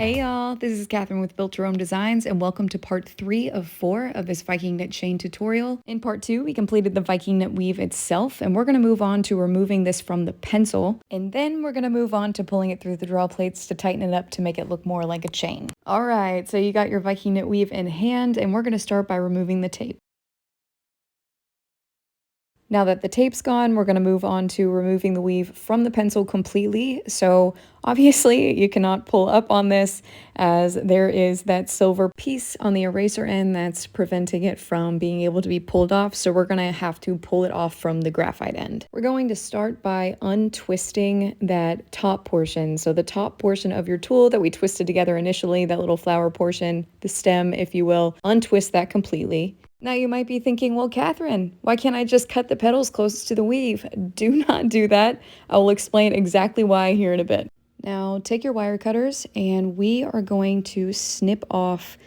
Hey y'all, this is Catherine with Built Your Own Designs, and welcome to part 3 of 4 of this Viking knit chain tutorial. In part 2, we completed the Viking knit weave itself, and we're going to move on to removing this from the pencil, and then we're going to move on to pulling it through the draw plates to tighten it up to make it look more like a chain. Alright, so you got your Viking knit weave in hand, and we're going to start by removing the tape. Now that the tape's gone, we're going to move on to removing the weave from the pencil completely. So obviously you cannot pull up on this as there is that silver piece on the eraser end that's preventing it from being able to be pulled off. So we're going to have to pull it off from the graphite end. We're going to start by untwisting that top portion. So the top portion of your tool that we twisted together initially, that little flower portion, the stem, if you will, untwist that completely. Now you might be thinking, well, Catherine, why can't I just cut the petals closest to the weave? Do not do that. I will explain exactly why here in a bit. Now take your wire cutters and we are going to snip off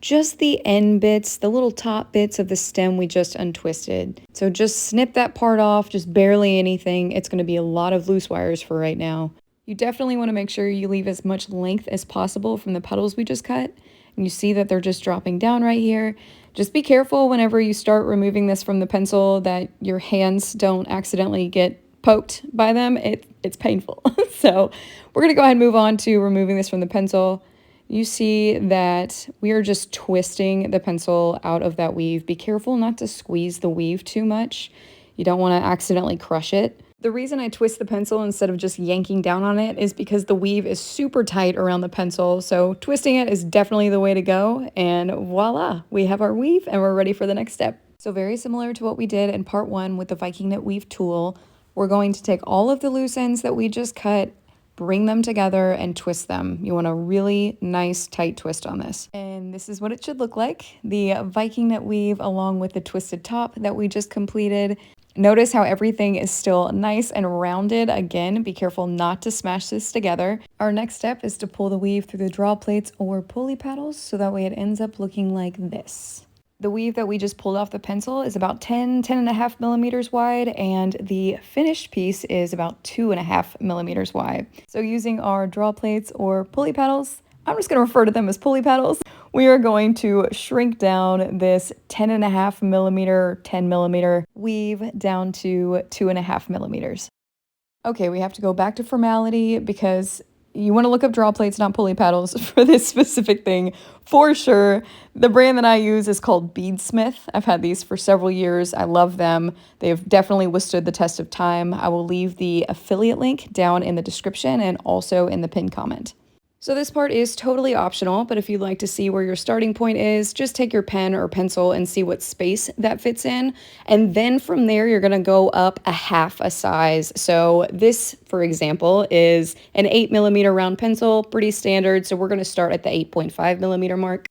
just the end bits, the little top bits of the stem we just untwisted. So just snip that part off, just barely anything. It's going to be a lot of loose wires for right now. You definitely want to make sure you leave as much length as possible from the petals we just cut. And you see that they're just dropping down right here. Just be careful whenever you start removing this from the pencil that your hands don't accidentally get poked by them. It's painful. So we're going to go ahead and move on to removing this from the pencil. You see that we are just twisting the pencil out of that weave. Be careful not to squeeze the weave too much. You don't want to accidentally crush it. The reason I twist the pencil instead of just yanking down on it is because the weave is super tight around the pencil, so twisting it is definitely the way to go, and voila, we have our weave and we're ready for the next step. So very similar to what we did in part 1 with the Viking knit weave tool, we're going to take all of the loose ends that we just cut, bring them together and twist them. You want a really nice tight twist on this. And this is what it should look like. The Viking knit weave along with the twisted top that we just completed. Notice how everything is still nice and rounded. Again, be careful not to smash this together. Our next step is to pull the weave through the draw plates or pulley paddles so that way it ends up looking like this. The weave that we just pulled off the pencil is about 10.5 millimeters wide, and the finished piece is about 2.5 millimeters wide. So using our draw plates or pulley paddles, I'm just going to refer to them as pulley paddles, we are going to shrink down this 10.5 millimeter, 10 millimeter weave down to 2.5 millimeters. Okay, we have to go back to formality because you want to look up draw plates, not pulley paddles, for this specific thing for sure. The brand that I use is called Beadsmith. I've had these for several years. I love them. They've definitely withstood the test of time. I will leave the affiliate link down in the description and also in the pinned comment. So this part is totally optional, but if you'd like to see where your starting point is, just take your pen or pencil and see what space that fits in. And then from there, you're gonna go up a half a size. So this, for example, is an 8 millimeter round pencil, pretty standard. So we're gonna start at the 8.5 millimeter mark.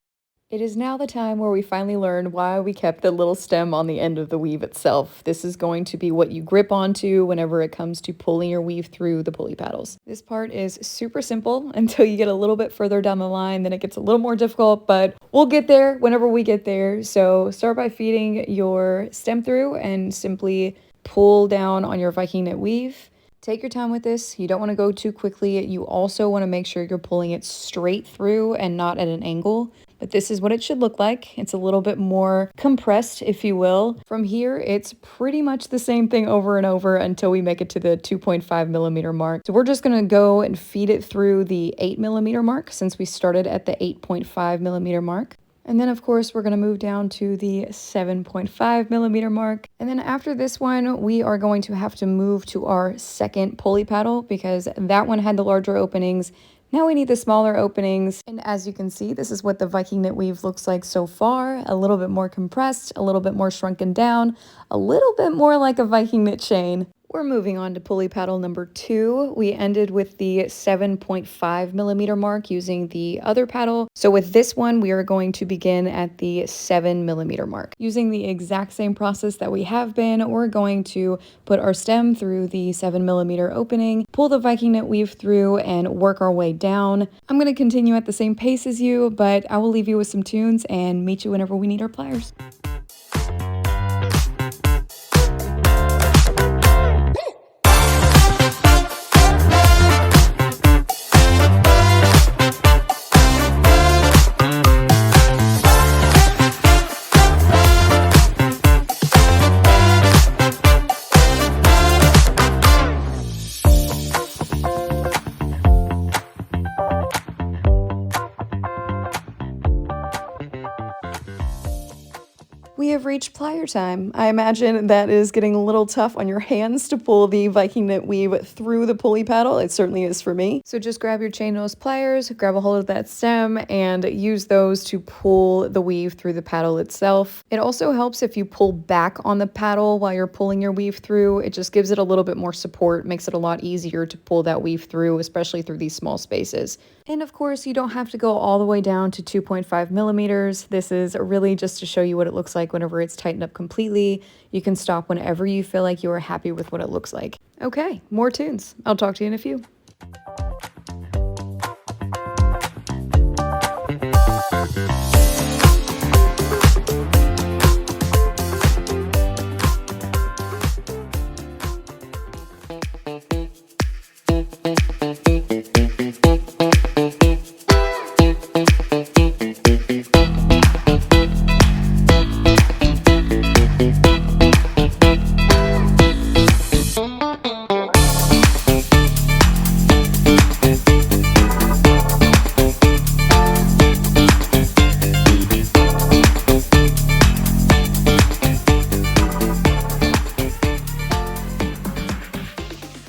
It is now the time where we finally learn why we kept the little stem on the end of the weave itself. This is going to be what you grip onto whenever it comes to pulling your weave through the pulley paddles. This part is super simple until you get a little bit further down the line, then it gets a little more difficult, but we'll get there whenever we get there. So start by feeding your stem through and simply pull down on your Viking knit weave. Take your time with this. You don't want to go too quickly. You also want to make sure you're pulling it straight through and not at an angle. But this is what it should look like. It's a little bit more compressed, if you will. From here, it's pretty much the same thing over and over until we make it to the 2.5 millimeter mark. So we're just going to go and feed it through the 8 millimeter mark since we started at the 8.5 millimeter mark. And then, of course, we're going to move down to the 7.5 millimeter mark. And then after this one, we are going to have to move to our second pulley paddle because that one had the larger openings. Now we need the smaller openings. And as you can see, this is what the Viking knit weave looks like so far. A little bit more compressed, a little bit more shrunken down, a little bit more like a Viking knit chain. We're moving on to pulley paddle number 2. We ended with the 7.5 millimeter mark using the other paddle. So with this one, we are going to begin at the 7 millimeter mark. Using the exact same process that we have been, we're going to put our stem through the 7 millimeter opening, pull the Viking knit weave through, and work our way down. I'm going to continue at the same pace as you, but I will leave you with some tunes and meet you whenever we need our pliers. have reached plier time. I imagine that is getting a little tough on your hands to pull the Viking knit weave through the pulley paddle. It certainly is for me. So just grab your chain nose pliers, grab a hold of that stem, and use those to pull the weave through the paddle itself. It also helps if you pull back on the paddle while you're pulling your weave through. It just gives it a little bit more support, makes it a lot easier to pull that weave through, especially through these small spaces. And of course, you don't have to go all the way down to 2.5 millimeters. This is really just to show you what it looks like whenever it's tightened up completely. You can stop whenever you feel like you are happy with what it looks like. Okay, more tunes. I'll talk to you in a few.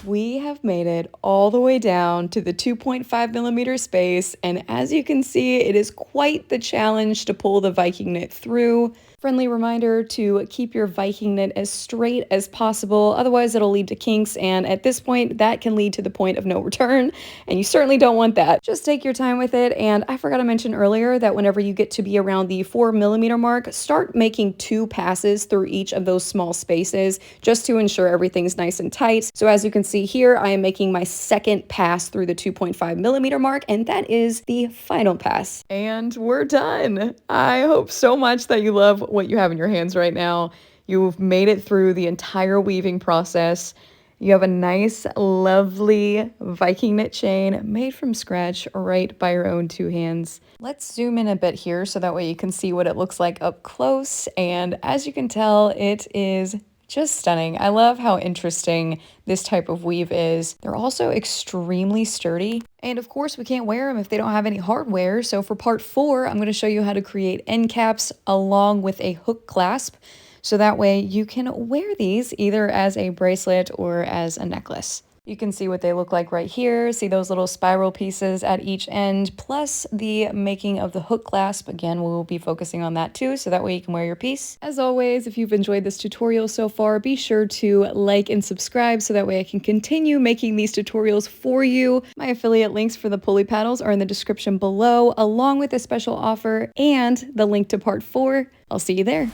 We have made it all the way down to the 2.5 millimeter space, and as you can see, it is quite the challenge to pull the Viking knit through. Friendly reminder to keep your Viking knit as straight as possible, otherwise it'll lead to kinks, and at this point, that can lead to the point of no return, and you certainly don't want that. Just take your time with it, and I forgot to mention earlier that whenever you get to be around the 4 millimeter mark, start making 2 passes through each of those small spaces, just to ensure everything's nice and tight. So as you can see here, I am making my second pass through the 2.5 millimeter mark, and that is the final pass. And we're done. I hope so much that you love what you have in your hands right now. You've made it through the entire weaving process. You have a nice, lovely Viking knit chain made from scratch right by your own 2 hands. Let's zoom in a bit here so that way you can see what it looks like up close. And as you can tell, it is just stunning. I love how interesting this type of weave is. They're also extremely sturdy. And of course, we can't wear them if they don't have any hardware. So for part 4, I'm going to show you how to create end caps along with a hook clasp. So that way you can wear these either as a bracelet or as a necklace. You can see what they look like right here. See those little spiral pieces at each end, plus the making of the hook clasp. Again, we will be focusing on that too, so that way you can wear your piece. As always, if you've enjoyed this tutorial so far, be sure to like and subscribe so that way I can continue making these tutorials for you. My affiliate links for the pulley paddles are in the description below, along with a special offer and the link to part 4. I'll see you there.